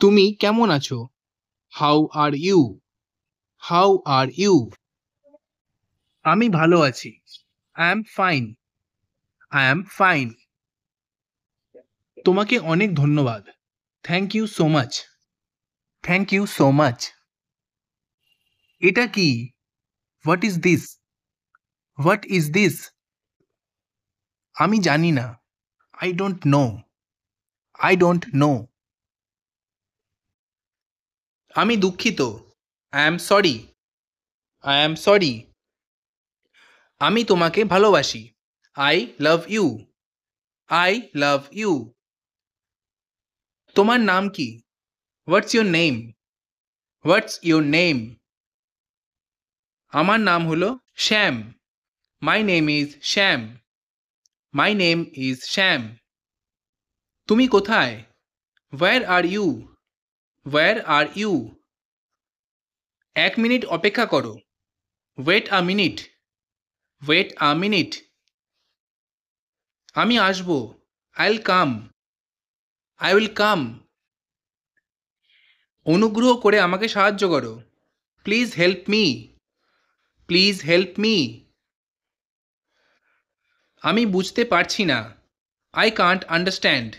তুমি কেমন আছো? How are you? How are you? আমি ভালো আছি। I am fine. I am fine. তোমাকে অনেক ধন্যবাদ। Thank you so much. Thank you so much. এটা কি? What is this? What is this? আমি জানি না। I don't know. I don't know. আমি দুঃখিত। I am sorry. I am sorry. আমি তোমাকে ভালোবাসি। I love you. I love you. তোমার নাম কি? What's your name? What's your name? আমার নাম হলো Shyam. My name is Shyam. My name is Shyam. তুমি কোথায়? Where are you? Where are you? 1 minute অপেক্ষা করো। Wait a minute. Wait a minute. আমি আসবো। I will come. I will come. অনুগ্রহ করে আমাকে সাহায্য করো। Please help me. Please help me. আমি বুঝতে পারছি না। I can't understand.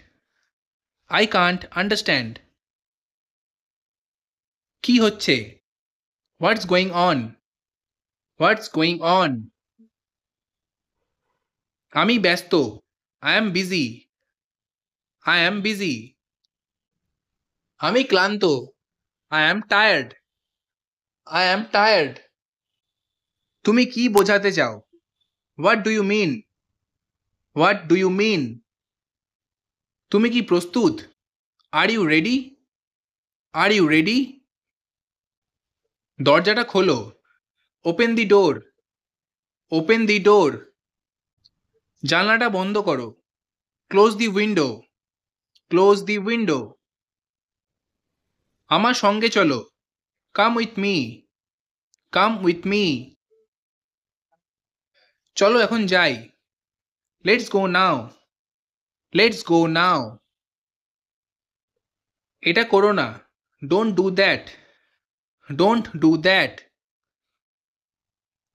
I can't understand. কি হচ্ছে? What's going on? What's going on? আমি ব্যস্ত। I am busy. I am busy. আমি ক্লান্ত। I am tired. I am tired. তুমি কি বোঝাতে চাও? What do you mean? What do you mean? তুমি কি প্রস্তুত? Are you ready? Are you ready? দরজাটা খোলো। Open the door. Open the door. জানলাটা বন্ধ করো। Close the window. Close the window. আমার সঙ্গে চলো। Come with me. Come with me. চলো এখন যাই। Let's go now. Let's go নাও। এটা করো না। Don't do that. Don't do that.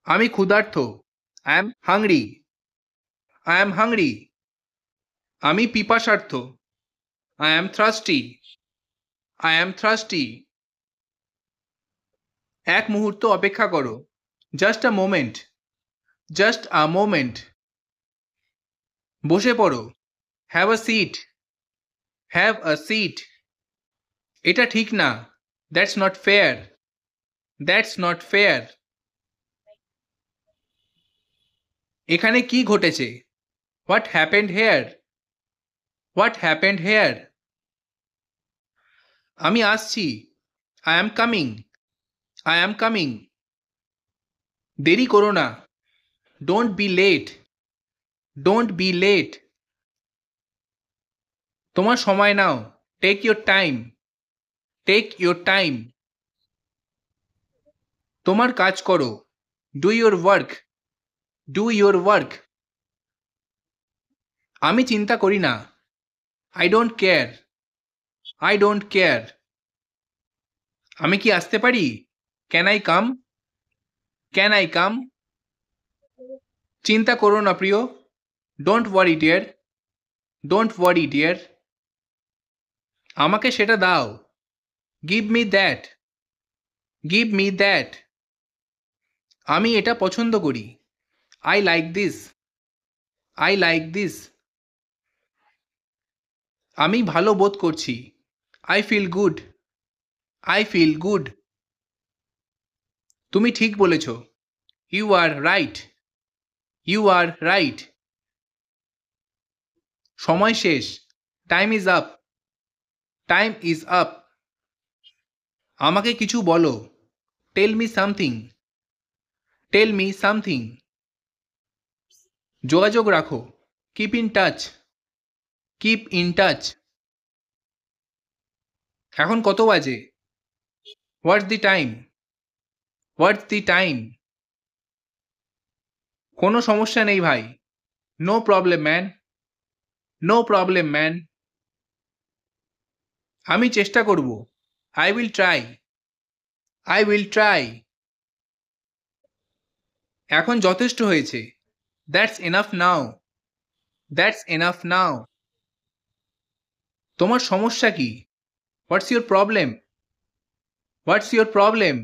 আমি ক্ষুধার্ত। I am hungry. I am hungry. আমি পিপাসার্থ। I am thirsty. I am thirsty. 1 মুহূর্ত অপেক্ষা করো। Just a moment. Just a moment. বসে পড়ো। Have a seat. Have a seat. এটা ঠিক না। That's not fair. That's not fair. এখানে কি ঘটেছে? What happened here? What happened here? আমি আসছি। I am coming. I am coming. দেরি করো না। Don't be late. Don't be late. তোমার সময় নাও। Take your time. Take your time. তোমার কাজ করো। Do your work. Do your work. আমি চিন্তা করি না। I don't care. I don't care. আমি কি আসতে পারি? Can I come? Can I come? চিন্তা করো না প্রিয়। Don't worry dear. Don't worry dear. আমাকে সেটা দাও। Give me that. Give me that. আমি এটা পছন্দ করি। I like this. I like this. আমি ভালো বোধ করছি। I feel good. I feel good. তুমি ঠিক বলেছ। You are right. You are right. সময় শেষ। Time is up. Time is up. আমাকে কিছু বলো। Tell me something. Tell me something. যোগাযোগ রাখো। Keep in touch. Keep in touch. এখন কত বাজে? What's the time? What's the time? কোনো সমস্যা নেই ভাই। No problem man. No problem man. আমি চেষ্টা করব। I will try. I will try. এখন যথেষ্ট হয়েছে। That's enough now. That's enough now. তোমার সমস্যা কি? What's your problem? What's your problem?